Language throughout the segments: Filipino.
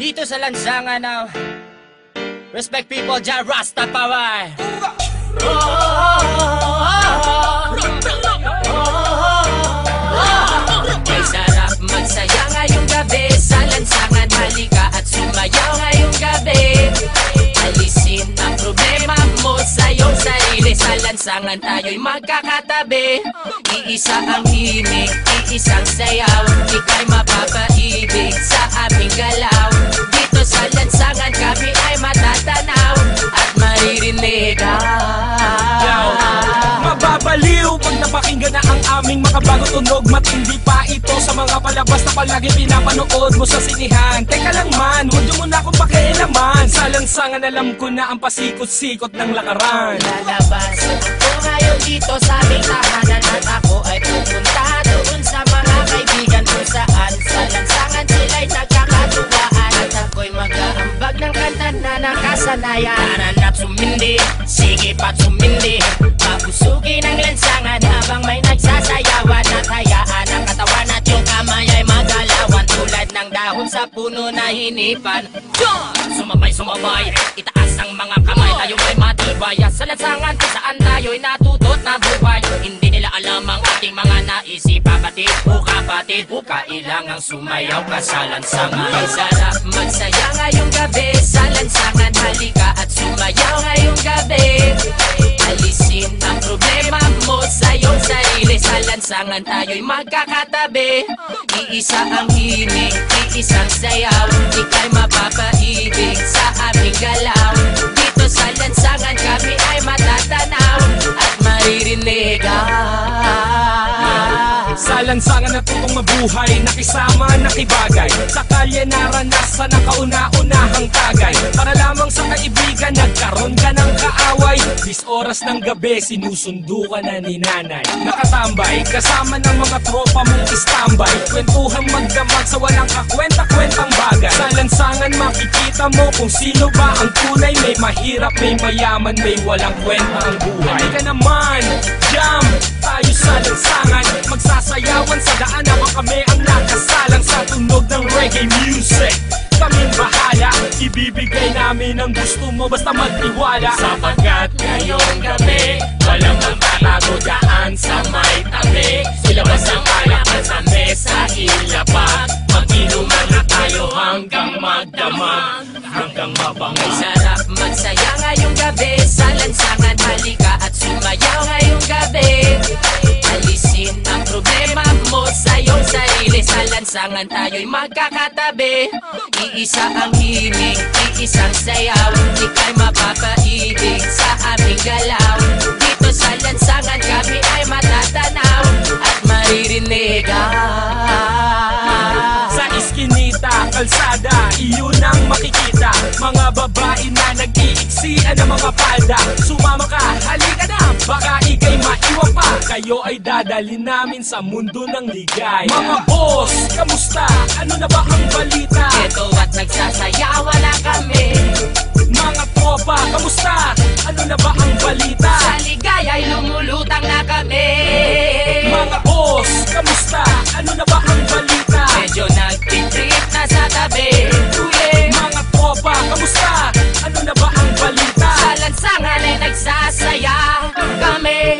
Dito sa lansangan ng Respect People, Jah Rastafari. May sarap magsaya ngayong gabi sa lansangan, halika at sumayaw ngayong gabi. Alisin ang problema mo sa iyong sarili, sa lansangan tayo'y magkakatabi. Iisa ang himig, iisang sayaw, ika'y mapapaibig sa aming galaw. Dito sa lansangan kami ay matatanaw at maririnig. Mababaliw pag napakinggan na ang aming makabagong tunog. Matindi pa ito sa mga palabas na palagi pinapanood mo sa sinihan. Teka lang man, huwag niyo muna akong pakialaman. Sa lansangan alam ko na ang pasikot-sikot ng lakaran. Lalabas ako ngayon dito sa aming tahanan, at ako ay pupunta doon sa mga kaibigan kung saan sa lansangan sila'y nagkakatuwaan. At ako'y mag-aambag ng kanta na nakasanayan. Nananap sumindi, sige pa't sumindi, papusugin ang lansangan habang may nagsasayawan. At hayaan ang katawan at yung kamay ay magalawan, tulad ng dahon sa puno na hinipan. Sumabay, itaas ang mga kamay, tayo ay matibay. Sa lansangan kung saan tayo'y natutot na buhay. Hindi nila alam ang ating mga naisip, kapatid o kapatid, o kailangang sumayaw ka sa lansangan. May sarap magsaya ngayong gabi sa lansangan, halika at sumayaw ngayong gabi. Alisin ang problema mo sa iyong sarili, sa lansangan tayo'y magkakatabi. Iisa ang himig, iisang sayaw, ika'y mapapaibig sa aming galaw. Dito sa lansangan kami ay matatanaw at maririnig. Sa lansangan natutong mabuhay, nakisama, nakibagay. Sa kalye naranasan ang kauna-unahang tagay. Para lamang sa kaibigan, nagkaroon ka ng kaaway. 10 oras ng gabi, sinusundo ka na ni nanay. Nakatambay, kasama ng mga tropa mong istambay. Kwentuhang magdamag sa walang kakwenta-kwentang bagay. Sa lansangan makikita mo kung sino ba ang tunay. May mahirap, may mayaman, may walang kwenta ang buhay. Hindi ka naman, jam, tayo sa lansangan. Magsasayawan sa daan habang kami ang nakasalang sa tunog ng reggae music. Kaming bahala, ibibigay namin ang gusto mo, basta magtiwala. Sapagkat ngayong gabi, walang magtatago daan sa may tabi. Ilabas ang alakan sa mesa, ilapag. Mag-inuman na tayo hanggang magdamag, hanggang mabangay. May sarap magsaya ngayong gabi sa lansangan, halika at sumayaw ngayong gabi. Alisin ang problema mo sa iyong sarili, sa lansangan tayo'y magkakatabi. Iisa ang himig, iisang sayaw, ika'y mapapaibig sa aming galaw. Dito sa lansangan kami ay matatanaw at maririnig. Sa iskinita, kalsada, iyon ang makikita. Mga babae na nag-iiksian ng mga palda. Sumama ka, halika na, baka ika'y maiwan pa. Kayo ay dadalhin namin sa mundo ng ligay. Mga boss, kamusta? Ano na ba ang balita? Ito at nagsasayawan na kami. Mga tropa, kamusta? Ano na ba ang balita? Sa ligaya'y lumulutang na kami. Mga boss, kamusta? Ano na ba ang balita? Medyo nagtitrip na sa tabi. Mga tropa, kamusta? Ano na ba ang balita? Sa lansangan ay nagsasaya kami.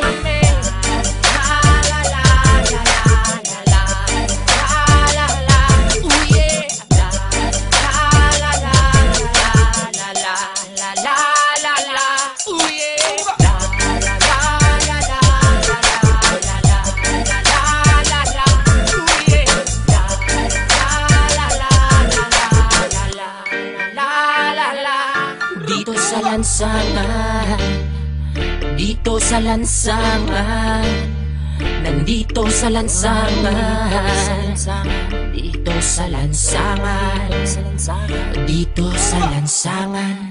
Dito sa lansangan, dito sa lansangan, nandito sa lansangan, dito sa lansangan, dito sa lansangan.